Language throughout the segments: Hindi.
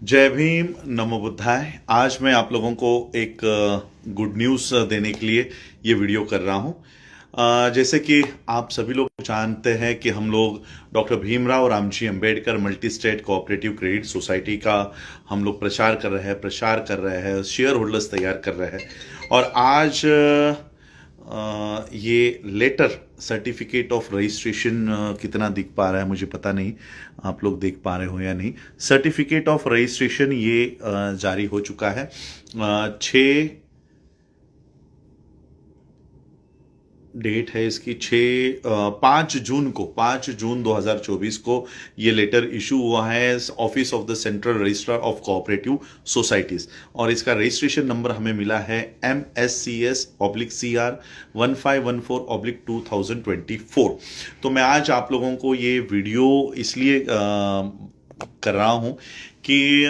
जय भीम, नमो बुद्धाय। आज मैं आप लोगों को एक गुड न्यूज़ देने के लिए ये वीडियो कर रहा हूँ। जैसे कि आप सभी लोग जानते हैं कि हम लोग doctor Bhimrao Ramji Ambedkar multi state cooperative credit society का हम लोग प्रचार कर रहे हैं, शेयर होल्डर्स तैयार कर रहे हैं। और आज ये लेटर सर्टिफिकेट ऑफ रजिस्ट्रेशन कितना दिख पा रहा है मुझे पता नहीं, आप लोग देख पा रहे हो या नहीं। सर्टिफिकेट ऑफ रजिस्ट्रेशन ये जारी हो चुका है। 6 डेट है इसकी, 5 जून 2024 को ये लेटर इशू हुआ है office of the central registrar of cooperative societies. और इसका रजिस्ट्रेशन नंबर हमें मिला है MSCS/CR 1514/2024। तो मैं आज आप लोगों को ये वीडियो इसलिए कर रहा हूं कि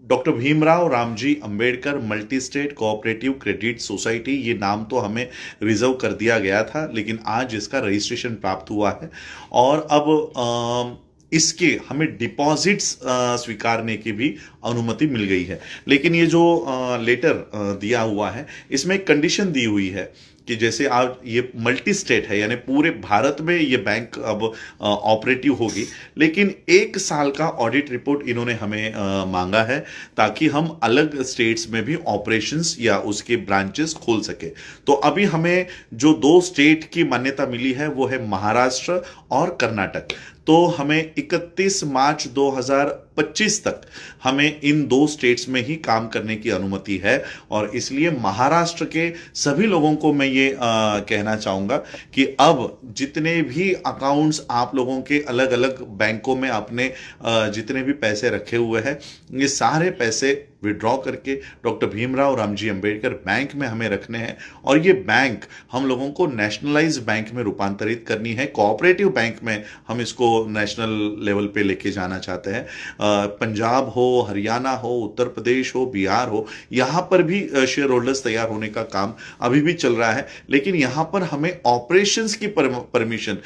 doctor Bhimrao Ramji Ambedkar multi state cooperative credit society, ये नाम तो हमें रिजर्व कर दिया गया था, लेकिन आज इसका रजिस्ट्रेशन प्राप्त हुआ है। और अब इसके हमें डिपॉजिट्स स्वीकारने की भी अनुमति मिल गई है। लेकिन ये जो लेटर दिया हुआ है, इसमें एक कंडीशन दी हुई है कि जैसे आप, ये मल्टी स्टेट है यानी पूरे भारत में ये बैंक अब ऑपरेटिव होगी, लेकिन 1 साल का ऑडिट रिपोर्ट इन्होंने हमें मांगा है ताकि हम अलग स्टेट्स में भी ऑपरेशंस या उसके ब्रांचेस खोल सके। तो अभी हमें जो 2 स्टेट की मान्यता मिली है वो है महाराष्ट्र और कर्नाटक। तो हमें 31 मार्च 2025 तक हमें इन 2 स्टेट्स में ही काम करने की अनुमति है। और इसलिए महाराष्ट्र के सभी लोगों को मैं ये कहना चाहूंगा कि अब जितने भी अकाउंट्स आप लोगों के अलग अलग बैंकों में अपने जितने भी पैसे रखे हुए हैं, ये सारे पैसे विड्रॉ करके डॉक्टर भीमराव रामजी अंबेडकर बैंक में हमें रखने हैं। और ये बैंक हम लोगों को नेशनलाइज बैंक में रूपांतरित करनी है, कोऑपरेटिव बैंक में हम इसको नेशनल लेवल पे लेके जाना चाहते हैं। पंजाब हो, हरियाणा हो, उत्तर प्रदेश हो, बिहार हो, यहां पर भी शेयर होल्डर्स तैयार होने का काम अभी भी चल रहा है। लेकिन यहां पर हमें ऑपरेशंस की परमिशन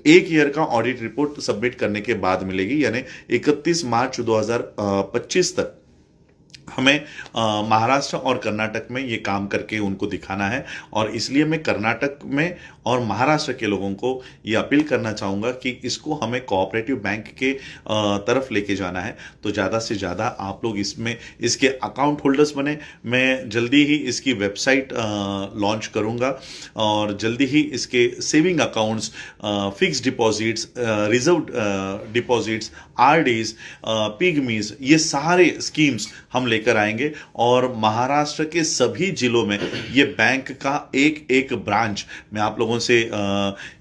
1 ईयर का ऑडिट रिपोर्ट सबमिट करने के बाद मिलेगी, यानी 31 मार्च 2025 तक हमें महाराष्ट्र और कर्नाटक में ये काम करके उनको दिखाना है। और इसलिए मैं कर्नाटक में और महाराष्ट्र के लोगों को ये अपील करना चाहूँगा कि इसको हमें कोऑपरेटिव बैंक के तरफ लेके जाना है। तो ज़्यादा से ज़्यादा आप लोग इसमें इसके अकाउंट होल्डर्स बने। मैं जल्दी ही इसकी वेबसाइट लॉन्च करूँगा और जल्दी ही इसके saving accounts, fix deposits, reserve deposits, RDs, पिगमीज, ये सारे स्कीम्स हम लेकर आएंगे। और महाराष्ट्र के सभी जिलों में ये बैंक का एक एक ब्रांच, मैं आप लोगों से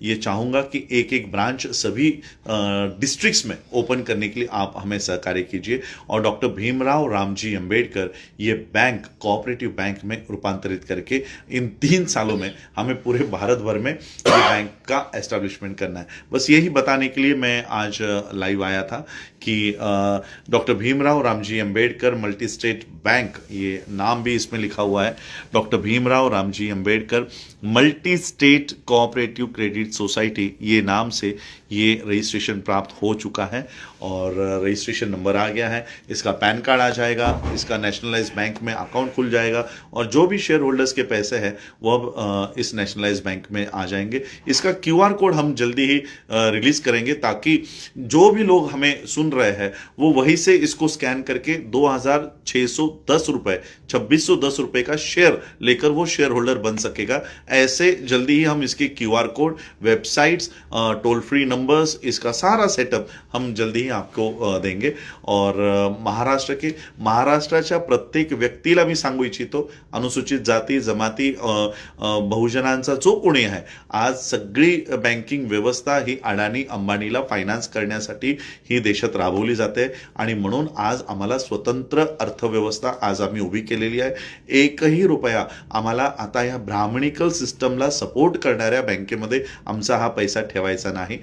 ये चाहूंगा कि एक एक ब्रांच सभी डिस्ट्रिक्ट्स में ओपन करने के लिए आप हमें सहकार्य कीजिए। और डॉक्टर भीमराव रामजी अंबेडकर ये बैंक कोऑपरेटिव बैंक में रूपांतरित करके इन 3 सालों में हमें पूरे भारत भर में ये बैंक का एस्टेब्लिशमेंट करना है। बस यही बताने के लिए मैं आज लाइव आया था कि doctor Bhimrao Ramji Ambedkar multi state bank, ये नाम भी इसमें लिखा हुआ है, doctor Bhimrao Ramji Ambedkar multi state cooperative credit society, ये नाम से ये रजिस्ट्रेशन प्राप्त हो चुका है। और रजिस्ट्रेशन नंबर आ गया है, इसका पैन कार्ड आ जाएगा, इसका नेशनलाइज बैंक में अकाउंट खुल जाएगा और जो भी शेयर होल्डर्स के पैसे हैं वो अब इस नेशनलाइज बैंक में आ जाएंगे। इसका QR कोड हम जल्दी ही रिलीज करेंगे ताकि जो भी लोग हमें सुन रहे हैं वो वहीं से इसको स्कैन करके 2610 रुपए, 2610 रुपए का शेयर लेकर वो शेयर होल्डर बन सकेगा। ऐसे जल्दी ही हम इसके QR code, websites, toll free numbers, इसका सारा सेटअप हम जल्दी ही आपको देंगे। और महाराष्ट्राच्या प्रत्येक व्यक्तीला मी सांगू इच्छितो, अनुसूचित जाती जमाती बहुजनांचा जो कोणी आहे, आज सगळी बँकिंग व्यवस्था ही अडाणी अंबानीला फायनान्स करण्यासाठी ही देशात राबवली जाते। आणि म्हणून आज आम्हाला स्वतंत्र अर्थव्यवस्था आज आम्ही उभी केलेली आहे। एकही रुपया आम्हाला आता या ब्राह्मणिकल सिस्टमला सपोर्ट करणाऱ्या बँकेमध्ये आमचा हा पैसा ठेवायचा नाही।